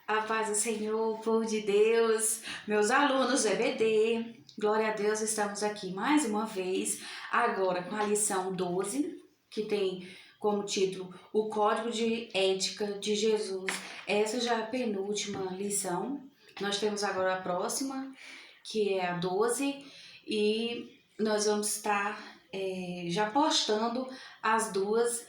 A paz do Senhor, povo de Deus, meus alunos EBD, glória a Deus, estamos aqui mais uma vez, agora com a lição 12, que tem como título O Código de Ética de Jesus. Essa já é a penúltima lição, nós temos agora a próxima, que é a 12, e nós vamos estar já postando as duas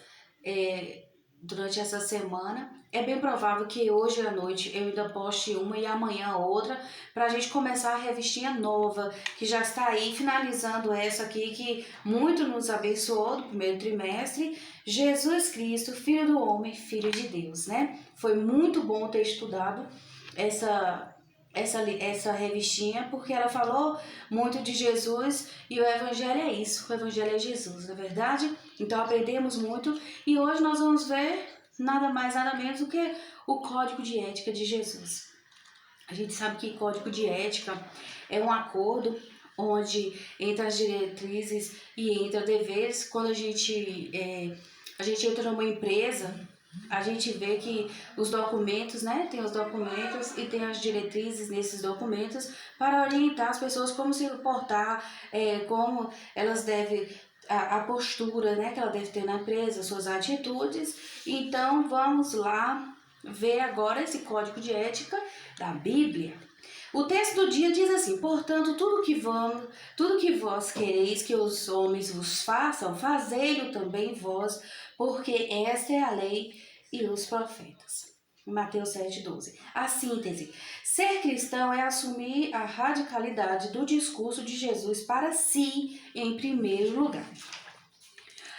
durante essa semana. É bem provável que hoje à noite eu ainda poste uma e amanhã outra, para a gente começar a revistinha nova, que já está aí, finalizando essa aqui, que muito nos abençoou do primeiro trimestre, Jesus Cristo, Filho do Homem, Filho de Deus, né? Foi muito bom ter estudado essa revistinha, porque ela falou muito de Jesus e o Evangelho é isso, o Evangelho é Jesus, não é verdade? Então aprendemos muito e hoje nós vamos ver nada mais, nada menos do que o Código de Ética de Jesus. A gente sabe que Código de Ética é um acordo onde entra as diretrizes e entra deveres. Quando a gente entra numa empresa, a gente vê que os documentos, né, tem os documentos e tem as diretrizes nesses documentos para orientar as pessoas como se portar, como elas devem, a postura, né, que ela deve ter na empresa, suas atitudes. Então vamos lá ver agora esse código de ética da Bíblia. O texto do dia diz assim: portanto, tudo que vós quereis que os homens vos façam, fazei-lo também vós, porque esta é a lei e os profetas. Mateus 7,12. A síntese: ser cristão é assumir a radicalidade do discurso de Jesus para si em primeiro lugar.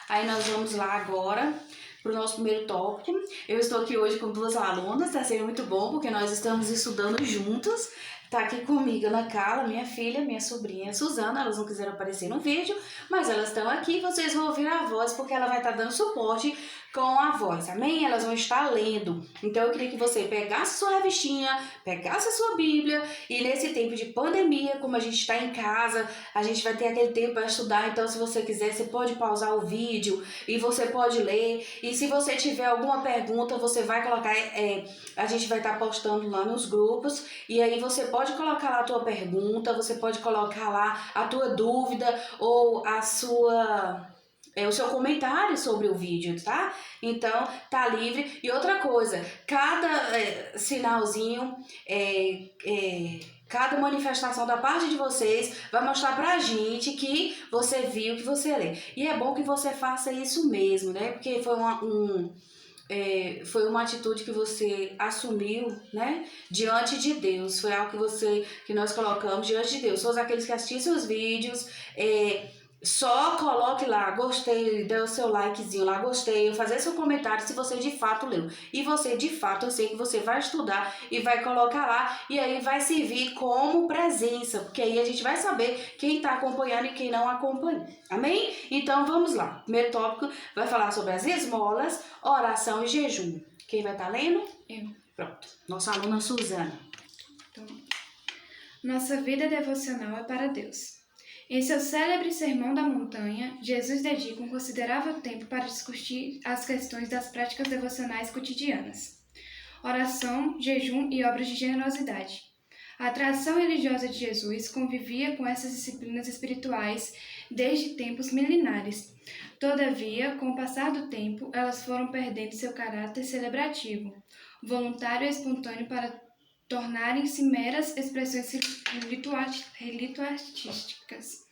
Aí nós vamos lá agora para o nosso primeiro tópico. Eu estou aqui hoje com duas alunas, está sendo muito bom porque nós estamos estudando juntos. Está aqui comigo Ana Carla, minha filha, minha sobrinha Suzana. Elas não quiseram aparecer no vídeo, mas elas estão aqui. Vocês vão ouvir a voz porque ela vai estar dando suporte com a voz, amém? Elas vão estar lendo. Então eu queria que você pegasse sua revistinha, pegasse a sua Bíblia, e nesse tempo de pandemia, como a gente está em casa, a gente vai ter aquele tempo para estudar. Então se você quiser, você pode pausar o vídeo e você pode ler. E se você tiver alguma pergunta, você vai colocar, a gente vai estar postando lá nos grupos, e aí você pode colocar lá a tua pergunta, você pode colocar lá a tua dúvida ou o seu comentário sobre o vídeo, tá? Então, tá livre. E outra coisa, cada sinalzinho, cada manifestação da parte de vocês vai mostrar pra gente que você viu, que você lê. E é bom que você faça isso mesmo, né? Porque foi uma atitude que você assumiu, né, diante de Deus. Foi algo que nós colocamos diante de Deus. Todos aqueles que assistem os vídeos, só coloque lá, gostei, dê o seu likezinho lá, gostei, fazer seu comentário se você de fato leu. E você de fato, eu sei que você vai estudar e vai colocar lá, e aí vai servir como presença, porque aí a gente vai saber quem está acompanhando e quem não acompanha. Amém? Então vamos lá. Primeiro tópico vai falar sobre as esmolas, oração e jejum. Quem vai estar lendo? Eu. Pronto. Nossa aluna Suzana. Então, nossa vida devocional é para Deus. Em seu célebre Sermão da Montanha, Jesus dedica um considerável tempo para discutir as questões das práticas devocionais cotidianas, oração, jejum e obras de generosidade. A tradição religiosa de Jesus convivia com essas disciplinas espirituais desde tempos milenares. Todavia, com o passar do tempo, elas foram perdendo seu caráter celebrativo, voluntário e espontâneo para tornarem-se meras expressões ritualísticas.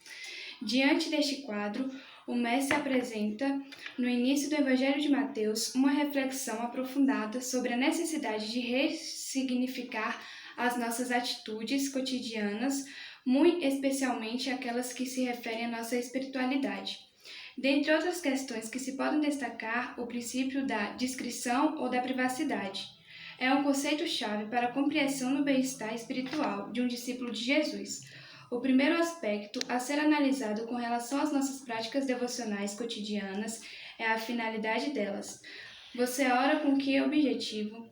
Diante deste quadro, o Mestre apresenta, no início do Evangelho de Mateus, uma reflexão aprofundada sobre a necessidade de ressignificar as nossas atitudes cotidianas, muito especialmente aquelas que se referem à nossa espiritualidade. Dentre outras questões que se podem destacar, o princípio da discrição ou da privacidade. É um conceito-chave para a compreensão do bem-estar espiritual de um discípulo de Jesus. O primeiro aspecto a ser analisado com relação às nossas práticas devocionais cotidianas é a finalidade delas. Você ora com que objetivo?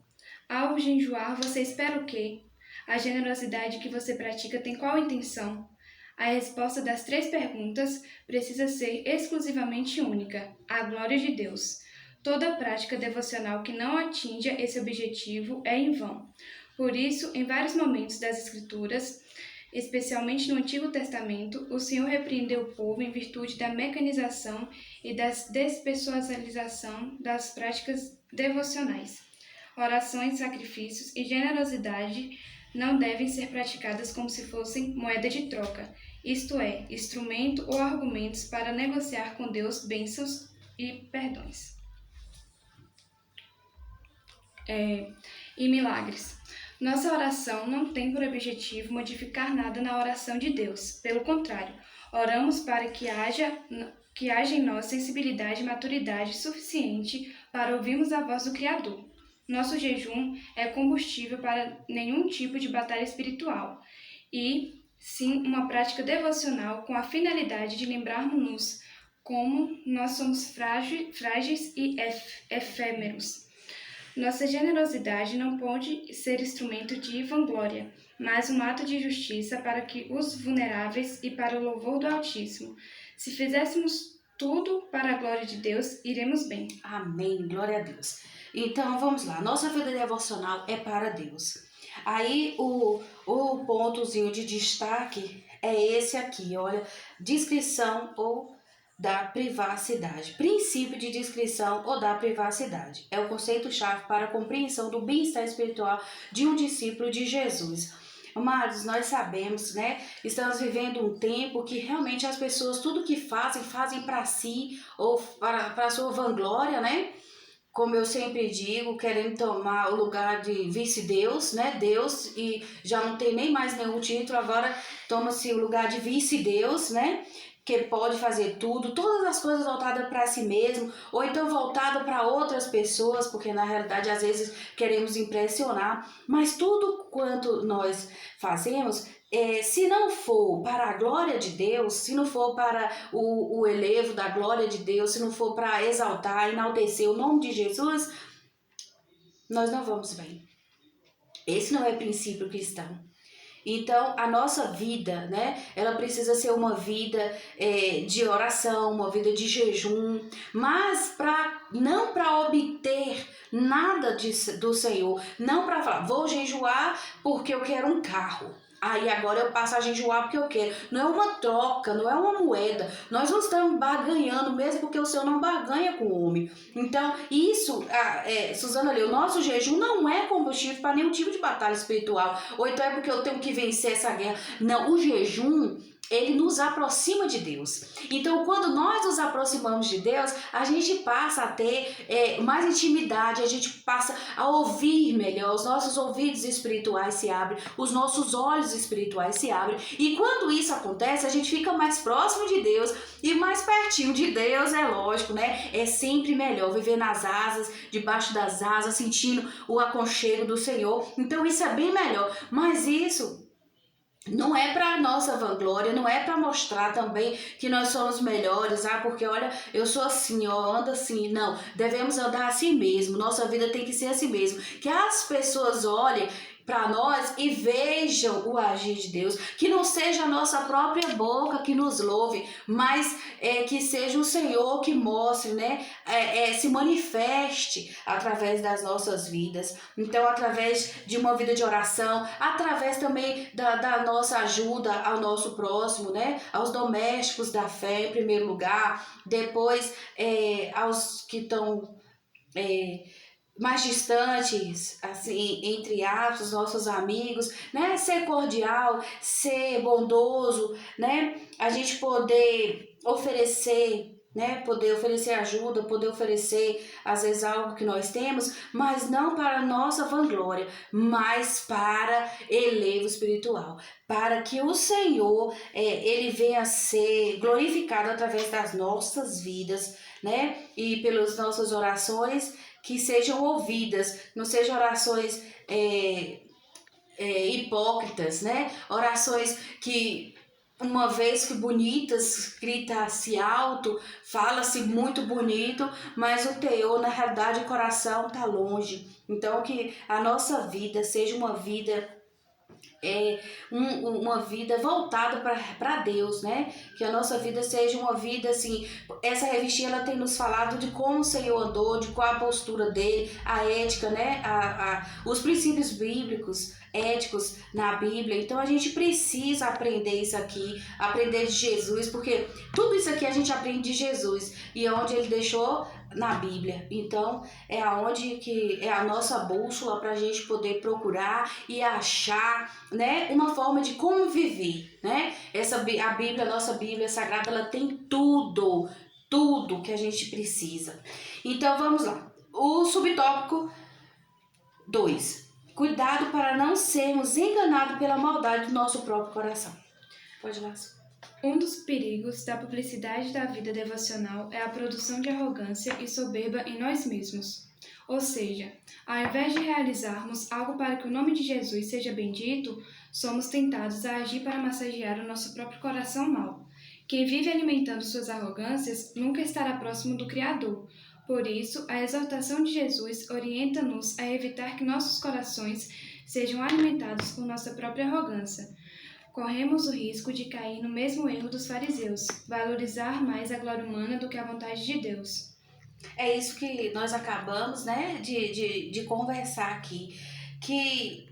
Ao jejuar, você espera o quê? A generosidade que você pratica tem qual intenção? A resposta das 3 perguntas precisa ser exclusivamente única: a glória de Deus. Toda prática devocional que não atinja esse objetivo é em vão. Por isso, em vários momentos das Escrituras, especialmente no Antigo Testamento, o Senhor repreendeu o povo em virtude da mecanização e da despessoalização das práticas devocionais. Orações, sacrifícios e generosidade não devem ser praticadas como se fossem moeda de troca, isto é, instrumento ou argumentos para negociar com Deus bênçãos e perdões. E milagres. Nossa oração não tem por objetivo modificar nada na oração de Deus. Pelo contrário, oramos para que haja em nós sensibilidade e maturidade suficiente para ouvirmos a voz do Criador. Nosso jejum é combustível para nenhum tipo de batalha espiritual, e sim uma prática devocional com a finalidade de lembrarmos-nos como nós somos frágeis e efêmeros. Nossa generosidade não pode ser instrumento de vanglória, mas um ato de justiça para que os vulneráveis e para o louvor do Altíssimo. Se fizéssemos tudo para a glória de Deus, iremos bem. Amém, glória a Deus. Então, vamos lá. Nossa vida devocional é para Deus. Aí, o pontozinho de destaque é esse aqui, olha, discrição ou da privacidade. Princípio de discrição ou da privacidade. É o conceito-chave para a compreensão do bem-estar espiritual de um discípulo de Jesus. Amados, nós sabemos, né? Estamos vivendo um tempo que realmente as pessoas, tudo que fazem para si ou para a sua vanglória, né? Como eu sempre digo, querendo tomar o lugar de vice-deus, né? Deus, e já não tem nem mais nenhum título, agora toma-se o lugar de vice-deus, né? Que pode fazer tudo, todas as coisas voltadas para si mesmo, ou então voltada para outras pessoas, porque na realidade às vezes queremos impressionar, mas tudo quanto nós fazemos, se não for para a glória de Deus, se não for para o elevo da glória de Deus, se não for para exaltar, enaltecer o nome de Jesus, nós não vamos bem. Esse não é princípio cristão. Então, a nossa vida, né, ela precisa ser uma vida de oração, uma vida de jejum, mas não para obter nada do Senhor, não para falar, vou jejuar porque eu quero um carro. Aí agora eu passo a jejuar porque eu quero. Não é uma troca, não é uma moeda. Nós não estamos barganhando mesmo porque o Senhor não barganha com o homem. Então, isso, Suzana leu, o nosso jejum não é combustível para nenhum tipo de batalha espiritual. Ou então é porque eu tenho que vencer essa guerra. Não, o jejum, ele nos aproxima de Deus. Então, quando nós nos aproximamos de Deus, a gente passa a ter mais intimidade, a gente passa a ouvir melhor, os nossos ouvidos espirituais se abrem, os nossos olhos espirituais se abrem. E quando isso acontece, a gente fica mais próximo de Deus e mais pertinho de Deus, é lógico, né? É sempre melhor viver nas asas, debaixo das asas, sentindo o aconchego do Senhor. Então, isso é bem melhor. Mas isso não é para nossa vanglória, não é para mostrar também que nós somos melhores, porque olha, eu sou assim, ó, ando assim. Não, devemos andar assim mesmo, nossa vida tem que ser assim mesmo. Que as pessoas olhem para nós e vejam o agir de Deus, que não seja a nossa própria boca que nos louve, mas que seja o Senhor que mostre, né, se manifeste através das nossas vidas. Então, através de uma vida de oração, através também da nossa ajuda ao nosso próximo, né, aos domésticos da fé em primeiro lugar, depois aos que estão mais distantes, assim, entre aspas, nossos amigos, né? Ser cordial, ser bondoso, né? A gente poder oferecer, né? Poder oferecer ajuda, poder oferecer, às vezes, algo que nós temos, mas não para a nossa vanglória, mas para elevo espiritual, para que o Senhor, ele venha a ser glorificado através das nossas vidas, né? E pelas nossas orações, que sejam ouvidas, não sejam orações hipócritas, né? Orações que, uma vez que bonitas, grita-se alto, fala-se muito bonito, mas o teor, na realidade, o coração está longe. Então, que a nossa vida seja uma vida uma vida voltada para Deus, né? Que a nossa vida seja uma vida assim. Essa revistinha ela tem nos falado de como o Senhor andou, de qual a postura dele, a ética, né? Os princípios bíblicos, éticos na Bíblia. Então a gente precisa aprender isso aqui, aprender de Jesus, porque tudo isso aqui a gente aprende de Jesus e é onde ele deixou na Bíblia. Então é aonde que é a nossa bússola para a gente poder procurar e achar, né, uma forma de como viver, né? A Bíblia, a nossa Bíblia Sagrada, ela tem tudo que a gente precisa. Então vamos lá. O subtópico 2. Cuidado para não sermos enganados pela maldade do nosso próprio coração. Pode ir lá. Um dos perigos da publicidade da vida devocional é a produção de arrogância e soberba em nós mesmos. Ou seja, ao invés de realizarmos algo para que o nome de Jesus seja bendito, somos tentados a agir para massagear o nosso próprio coração mau. Quem vive alimentando suas arrogâncias nunca estará próximo do Criador. Por isso, a exortação de Jesus orienta-nos a evitar que nossos corações sejam alimentados por nossa própria arrogância. Corremos o risco de cair no mesmo erro dos fariseus, valorizar mais a glória humana do que a vontade de Deus. É isso que nós acabamos, né, de conversar aqui, que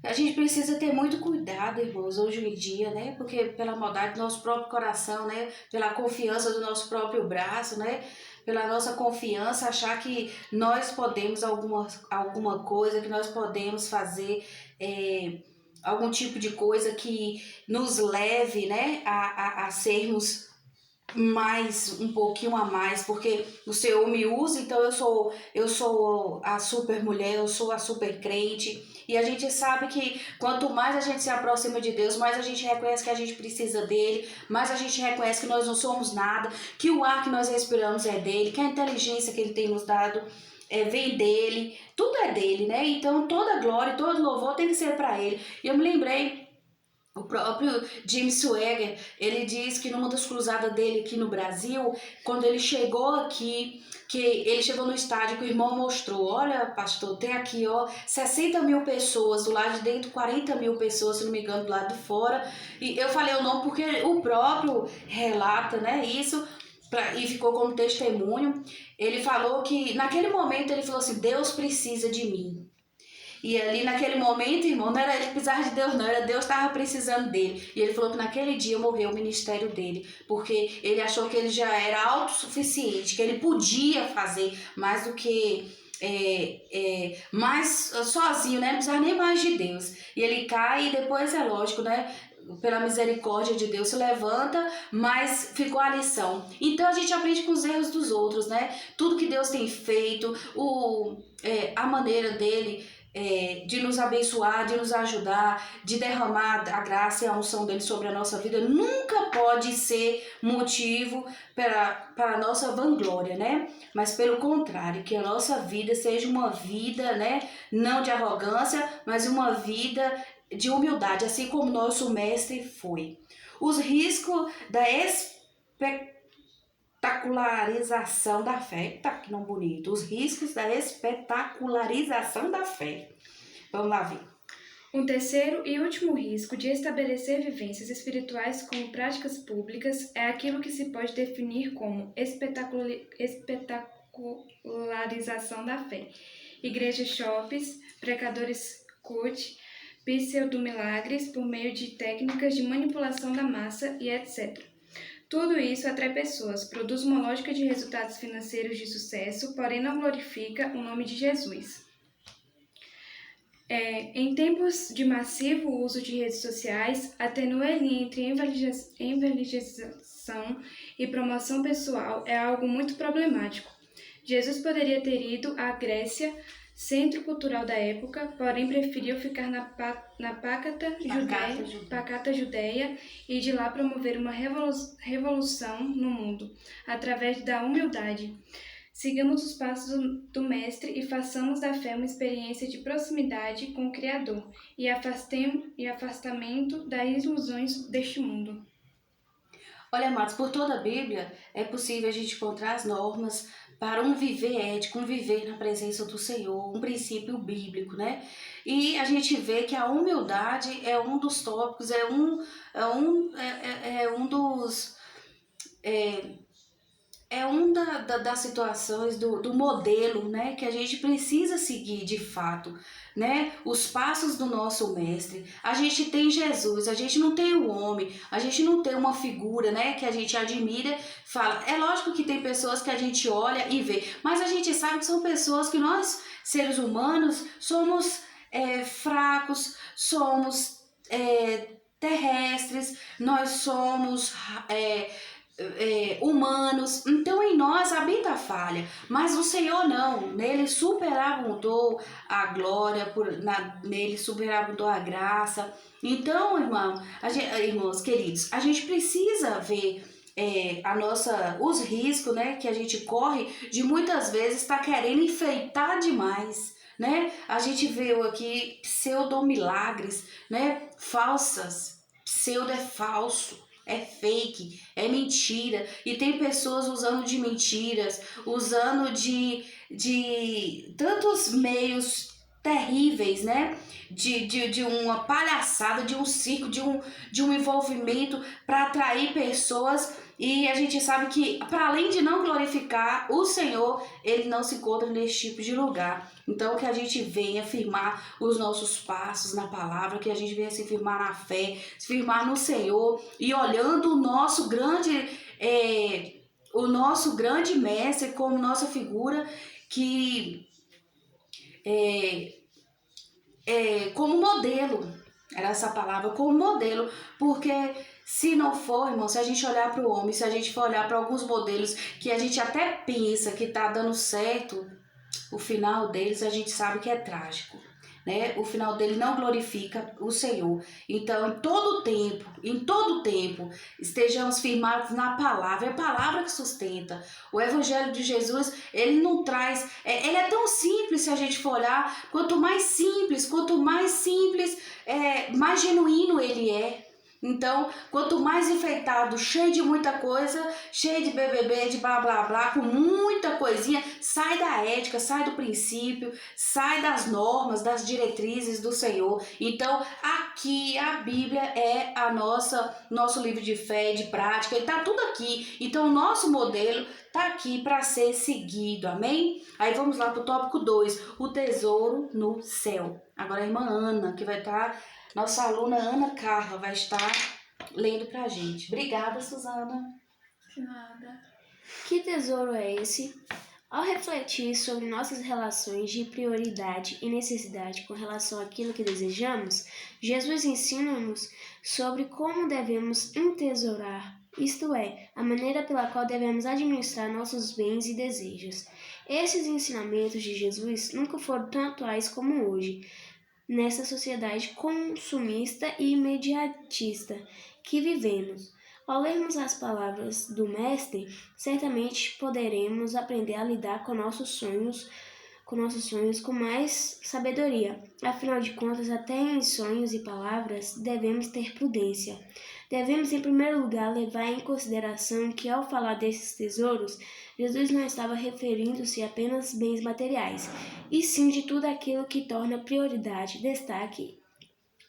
a gente precisa ter muito cuidado, irmãos, hoje em dia, né, porque pela maldade do nosso próprio coração, né, pela confiança do nosso próprio braço, né, pela nossa confiança, achar que nós podemos alguma coisa, que nós podemos fazer algum tipo de coisa que nos leve, né, a sermos mais, um pouquinho a mais, porque o Senhor me usa, então eu sou a super mulher, eu sou a super crente, e a gente sabe que quanto mais a gente se aproxima de Deus, mais a gente reconhece que a gente precisa dele, mais a gente reconhece que nós não somos nada, que o ar que nós respiramos é dele, que a inteligência que ele tem nos dado vem dele, tudo é dele, né? Então toda glória, todo louvor tem que ser para ele. E eu me lembrei, o próprio James Swagger, ele diz que numa das cruzadas dele aqui no Brasil, quando ele chegou aqui, que ele chegou no estádio que o irmão mostrou, olha pastor, tem aqui 60 mil pessoas, do lado de dentro 40 mil pessoas, se não me engano, do lado de fora, e eu falei o nome porque o próprio relata, né, isso, e ficou como testemunho. Ele falou que naquele momento ele falou assim, Deus precisa de mim. E ali naquele momento, irmão, não era ele que precisava de Deus, não, era Deus que estava precisando dele. E ele falou que naquele dia morreu o ministério dele, porque ele achou que ele já era autossuficiente, que ele podia fazer mais do que mais sozinho, né? Não precisava nem mais de Deus. E ele cai e depois é lógico, né? Pela misericórdia de Deus se levanta, mas ficou a lição. Então a gente aprende com os erros dos outros, né? Tudo que Deus tem feito, a maneira dele de nos abençoar, de nos ajudar, de derramar a graça e a unção dele sobre a nossa vida, nunca pode ser motivo para a nossa vanglória, né? Mas pelo contrário, que a nossa vida seja uma vida, né, não de arrogância, mas uma vida de humildade, assim como nosso mestre foi. Os riscos da espetacularização da fé. Tá que não bonito. Os riscos da espetacularização da fé. Vamos lá ver. Um terceiro e último risco de estabelecer vivências espirituais como práticas públicas é aquilo que se pode definir como espetacularização da fé. Igrejas shops, precadores cult, pseudo-milagres por meio de técnicas de manipulação da massa e etc. Tudo isso atrai pessoas, produz uma lógica de resultados financeiros de sucesso, porém não glorifica o nome de Jesus. Em tempos de massivo uso de redes sociais, atenua a linha entre evangelização e promoção pessoal é algo muito problemático. Jesus poderia ter ido à Grécia, centro cultural da época, porém preferiu ficar na pacata Judéia e de lá promover uma revolução no mundo, através da humildade. Sigamos os passos do Mestre e façamos da fé uma experiência de proximidade com o Criador e afastamento das ilusões deste mundo. Olha, amados, por toda a Bíblia é possível a gente encontrar as normas para um viver ético, um viver na presença do Senhor, um princípio bíblico, né? E a gente vê que a humildade é um dos tópicos, é um dos... É uma das situações do modelo, né, que a gente precisa seguir de fato, né? Os passos do nosso mestre. A gente tem Jesus, a gente não tem o homem, a gente não tem uma figura, né, que a gente admira, fala. É lógico que tem pessoas que a gente olha e vê, mas a gente sabe que são pessoas que nós, seres humanos, somos fracos, somos terrestres, nós somos humanos, então em nós habita a falha, mas o Senhor não, nele superabundou a glória, nele superabundou a graça. Então, irmãos queridos, a gente precisa ver os riscos, né, que a gente corre de muitas vezes estar querendo enfeitar demais, né? A gente viu aqui pseudomilagres, né, falsas, pseudo é falso, é fake, é mentira. E tem pessoas usando de mentiras, usando de tantos meios terríveis, né? De uma palhaçada, de um circo, de um envolvimento para atrair pessoas. E a gente sabe que, para além de não glorificar o Senhor, ele não se encontra nesse tipo de lugar. Então, que a gente venha firmar os nossos passos na palavra, que a gente venha se firmar na fé, se firmar no Senhor e olhando o nosso grande mestre como nossa figura, que como modelo, era essa palavra, como modelo, porque se não for, irmão, se a gente olhar para o homem, se a gente for olhar para alguns modelos que a gente até pensa que tá dando certo, o final deles a gente sabe que é trágico, né? O final dele não glorifica o Senhor. Então, em todo tempo, estejamos firmados na palavra. É a palavra que sustenta. O Evangelho de Jesus, ele não traz... ele é tão simples se a gente for olhar. Quanto mais simples, mais genuíno ele é. Então, quanto mais enfeitado, cheio de muita coisa, cheio de BBB, de blá blá blá, com muita coisinha, sai da ética, sai do princípio, sai das normas, das diretrizes do Senhor. Então, aqui a Bíblia é nosso livro de fé, de prática, e tá tudo aqui. Então, o nosso modelo tá aqui para ser seguido, amém? Aí vamos lá pro tópico 2, o tesouro no céu. Agora a irmã Ana, que vai estar... Nossa aluna Ana Carla vai estar lendo pra gente. Obrigada, Suzana. De nada. Que tesouro é esse? Ao refletir sobre nossas relações de prioridade e necessidade com relação àquilo que desejamos, Jesus ensina-nos sobre como devemos entesourar, isto é, a maneira pela qual devemos administrar nossos bens e desejos. Esses ensinamentos de Jesus nunca foram tão atuais como hoje, nessa sociedade consumista e imediatista que vivemos. Ao lermos as palavras do Mestre, certamente poderemos aprender a lidar com nossos sonhos com mais sabedoria. Afinal de contas, até em sonhos e palavras, devemos ter prudência. Devemos, em primeiro lugar, levar em consideração que, ao falar desses tesouros, Jesus não estava referindo-se apenas a bens materiais, e sim de tudo aquilo que torna prioridade, destaque,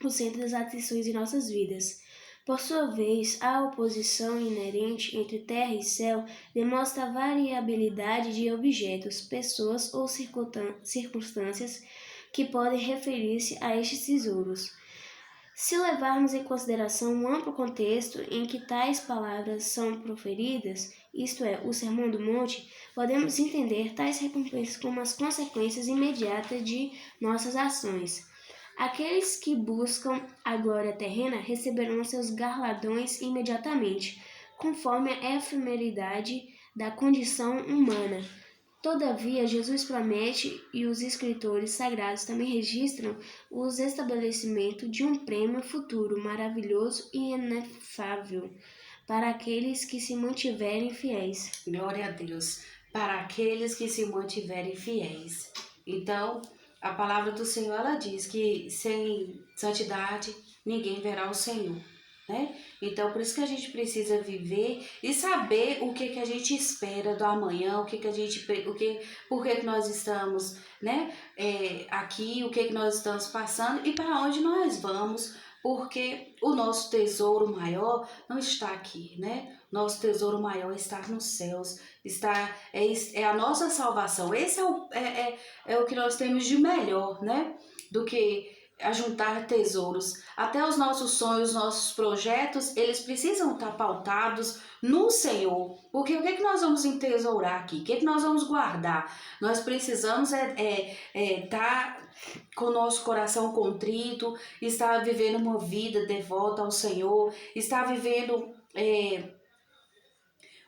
o centro das atenções em nossas vidas. Por sua vez, a oposição inerente entre terra e céu demonstra a variabilidade de objetos, pessoas ou circunstâncias que podem referir-se a estes tesouros. Se levarmos em consideração o amplo contexto em que tais palavras são proferidas, isto é, o Sermão do Monte, podemos entender tais recompensas como as consequências imediatas de nossas ações. Aqueles que buscam a glória terrena receberão seus galardões imediatamente, conforme a efemeridade da condição humana. Todavia, Jesus promete, e os escritores sagrados também registram, o estabelecimento de um prêmio futuro maravilhoso e inefável para aqueles que se mantiverem fiéis. Glória a Deus. Para aqueles que se mantiverem fiéis. Então, a palavra do Senhor, ela diz que sem santidade ninguém verá o Senhor. né? Então, por isso que a gente precisa viver e saber o que a gente espera do amanhã, por que nós estamos, né, aqui, o que nós estamos passando e para onde nós vamos, porque o nosso tesouro maior não está aqui, né? Nosso tesouro maior está nos céus, é a nossa salvação. Esse é o que nós temos de melhor, né? Do que ajuntar tesouros. Até os nossos sonhos, nossos projetos, eles precisam estar pautados no Senhor. Porque o que nós vamos entesourar aqui? O que nós vamos guardar? Nós precisamos estar com o nosso coração contrito, estar vivendo uma vida devota ao Senhor, estar vivendo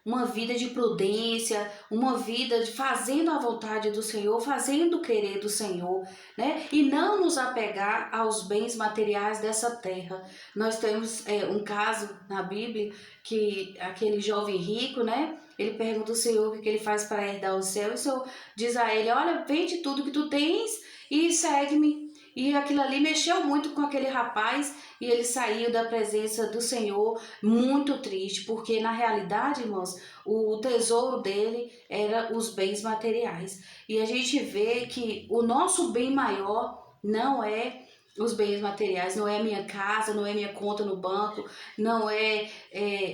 uma vida de prudência, uma vida de fazendo a vontade do Senhor, fazendo o querer do Senhor, né? E não nos apegar aos bens materiais dessa terra. Nós temos um caso na Bíblia que aquele jovem rico, né? Ele pergunta ao Senhor o que ele faz para herdar o céu, e o Senhor diz a ele: olha, vende tudo que tu tens e segue-me. E aquilo ali mexeu muito com aquele rapaz e ele saiu da presença do Senhor muito triste, porque na realidade, irmãos, o tesouro dele era os bens materiais. E a gente vê que o nosso bem maior não é os bens materiais, não é minha casa, não é minha conta no banco, não é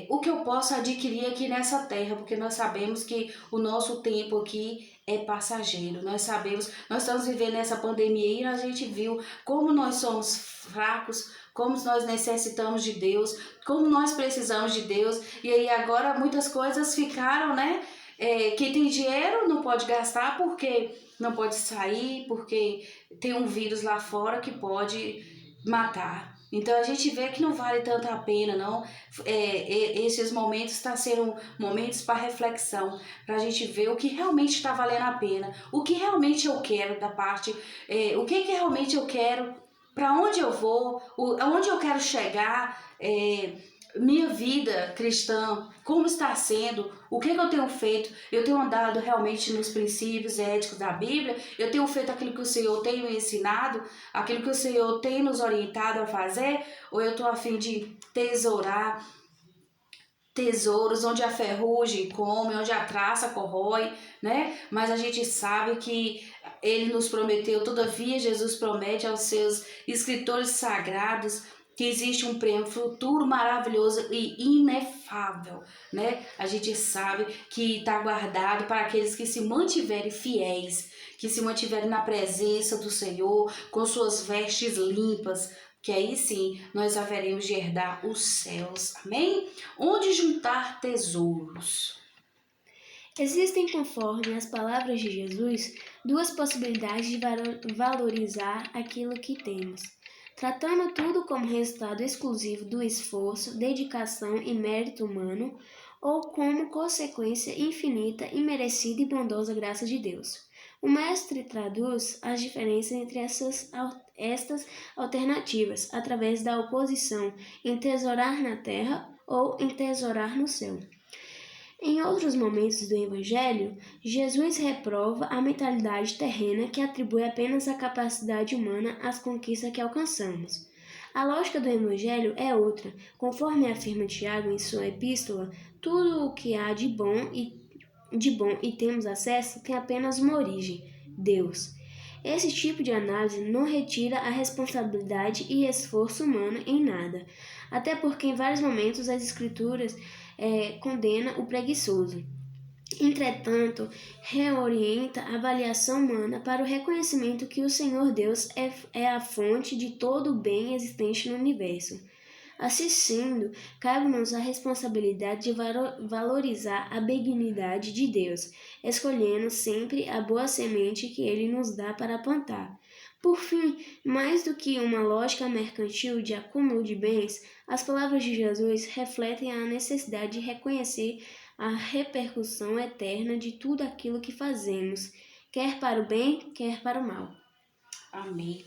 o que eu posso adquirir aqui nessa terra, porque nós sabemos que o nosso tempo aqui é passageiro. Nós sabemos, nós estamos vivendo essa pandemia e a gente viu como nós somos fracos, como nós necessitamos de Deus, como nós precisamos de Deus. E aí agora muitas coisas ficaram, né? Quem tem dinheiro não pode gastar porque não pode sair, porque tem um vírus lá fora que pode matar. Então a gente vê que não vale tanto a pena, não. Esses momentos estão sendo momentos para reflexão, para a gente ver o que realmente está valendo a pena, o que realmente eu quero da parte, o que realmente eu quero, para onde eu vou, aonde eu quero chegar, minha vida cristã, como está sendo, o que eu tenho feito, eu tenho andado realmente nos princípios éticos da Bíblia, eu tenho feito aquilo que o Senhor tem me ensinado, aquilo que o Senhor tem nos orientado a fazer, ou eu estou a fim de tesourar tesouros onde a ferrugem come, onde a traça corrói, né? Mas a gente sabe que ele nos prometeu, todavia Jesus promete aos seus escritores sagrados que existe um prêmio futuro maravilhoso e inefável, né? A gente sabe que está guardado para aqueles que se mantiverem fiéis, que se mantiverem na presença do Senhor, com suas vestes limpas, que aí sim nós haveremos de herdar os céus, amém? Onde juntar tesouros? Existem, conforme as palavras de Jesus, duas possibilidades de valorizar aquilo que temos. Tratando tudo como resultado exclusivo do esforço, dedicação e mérito humano, ou como consequência infinita, imerecida e bondosa graça de Deus. O mestre traduz as diferenças entre estas alternativas através da oposição entesourar na terra ou entesourar no céu. Em outros momentos do Evangelho, Jesus reprova a mentalidade terrena que atribui apenas à capacidade humana as conquistas que alcançamos. A lógica do Evangelho é outra. Conforme afirma Tiago em sua epístola, tudo o que há de bom e temos acesso tem apenas uma origem: Deus. Esse tipo de análise não retira a responsabilidade e esforço humano em nada, até porque em vários momentos as Escrituras condena o preguiçoso. Entretanto, reorienta a avaliação humana para o reconhecimento que o Senhor Deus é a fonte de todo o bem existente no universo. Assim sendo, cabe-nos a responsabilidade de valorizar a benignidade de Deus, escolhendo sempre a boa semente que Ele nos dá para plantar. Por fim, mais do que uma lógica mercantil de acúmulo de bens, as palavras de Jesus refletem a necessidade de reconhecer a repercussão eterna de tudo aquilo que fazemos, quer para o bem, quer para o mal. Amém.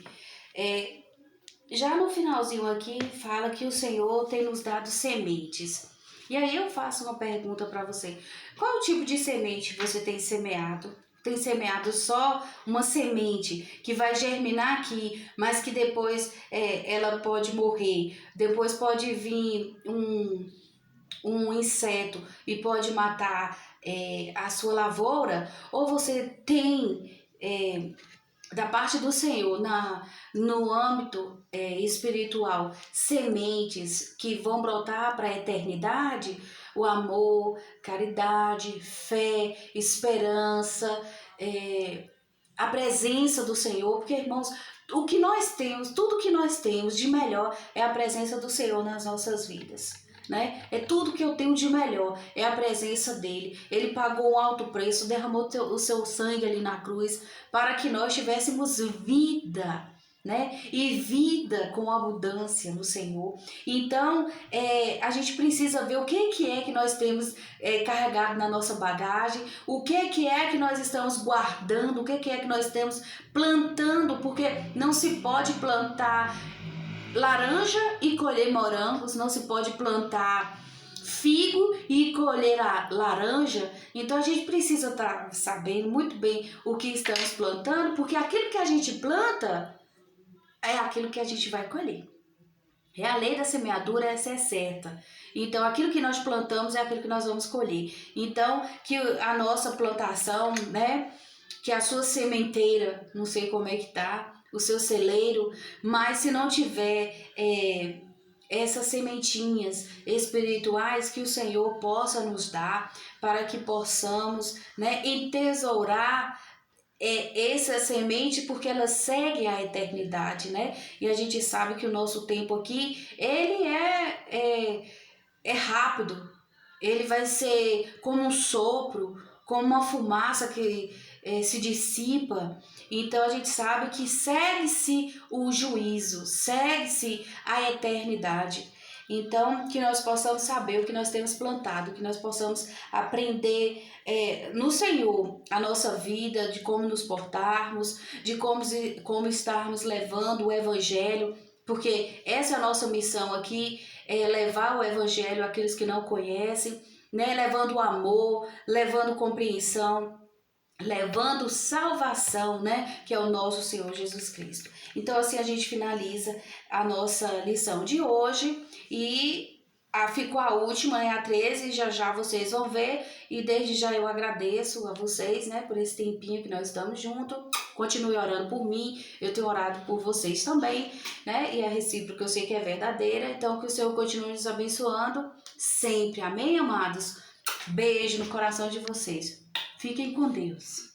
Já no finalzinho aqui, fala que o Senhor tem nos dado sementes. E aí eu faço uma pergunta para você. Qual tipo de semente você tem semeado? tem semeado só uma semente que vai germinar aqui, mas que depois ela pode morrer, depois pode vir um inseto e pode matar a sua lavoura, ou você tem da parte do Senhor no âmbito espiritual sementes que vão brotar para a eternidade, o amor, caridade, fé, esperança, a presença do Senhor, porque, irmãos, o que nós temos, tudo que nós temos de melhor é a presença do Senhor nas nossas vidas. Né? É tudo que eu tenho de melhor, é a presença dele. Ele pagou um alto preço, derramou o seu sangue ali na cruz para que nós tivéssemos vida, né? E vida com abundância no Senhor. Então, a gente precisa ver o que é que nós temos carregado na nossa bagagem, o que é que nós estamos guardando, o que é que nós estamos plantando, porque não se pode plantar laranja e colher morangos, não se pode plantar figo e colher a laranja. Então a gente precisa estar sabendo muito bem o que estamos plantando, porque aquilo que a gente planta é aquilo que a gente vai colher. É a lei da semeadura, essa é certa. Então aquilo que nós plantamos é aquilo que nós vamos colher. Então que a nossa plantação, né, que a sua sementeira, não sei como é que tá, o seu celeiro, mas se não tiver essas sementinhas espirituais que o Senhor possa nos dar, para que possamos, né, entesourar essa semente, porque ela segue a eternidade, né? E a gente sabe que o nosso tempo aqui, ele é rápido, ele vai ser como um sopro, como uma fumaça que se dissipa. Então a gente sabe que segue-se o juízo, segue-se a eternidade. Então que nós possamos saber o que nós temos plantado, que nós possamos aprender no Senhor a nossa vida, de como nos portarmos, de como estarmos levando o Evangelho, porque essa é a nossa missão aqui, é levar o Evangelho àqueles que não conhecem, né? Levando amor, levando compreensão, levando salvação, né, que é o nosso Senhor Jesus Cristo. Então assim a gente finaliza a nossa lição de hoje e ficou a última, né, a 13, já vocês vão ver, e desde já eu agradeço a vocês, né, por esse tempinho que nós estamos juntos. Continue orando por mim, eu tenho orado por vocês também, né, e a recíproca eu sei que é verdadeira, então que o Senhor continue nos abençoando sempre, amém, amados? Beijo no coração de vocês. Fiquem com Deus.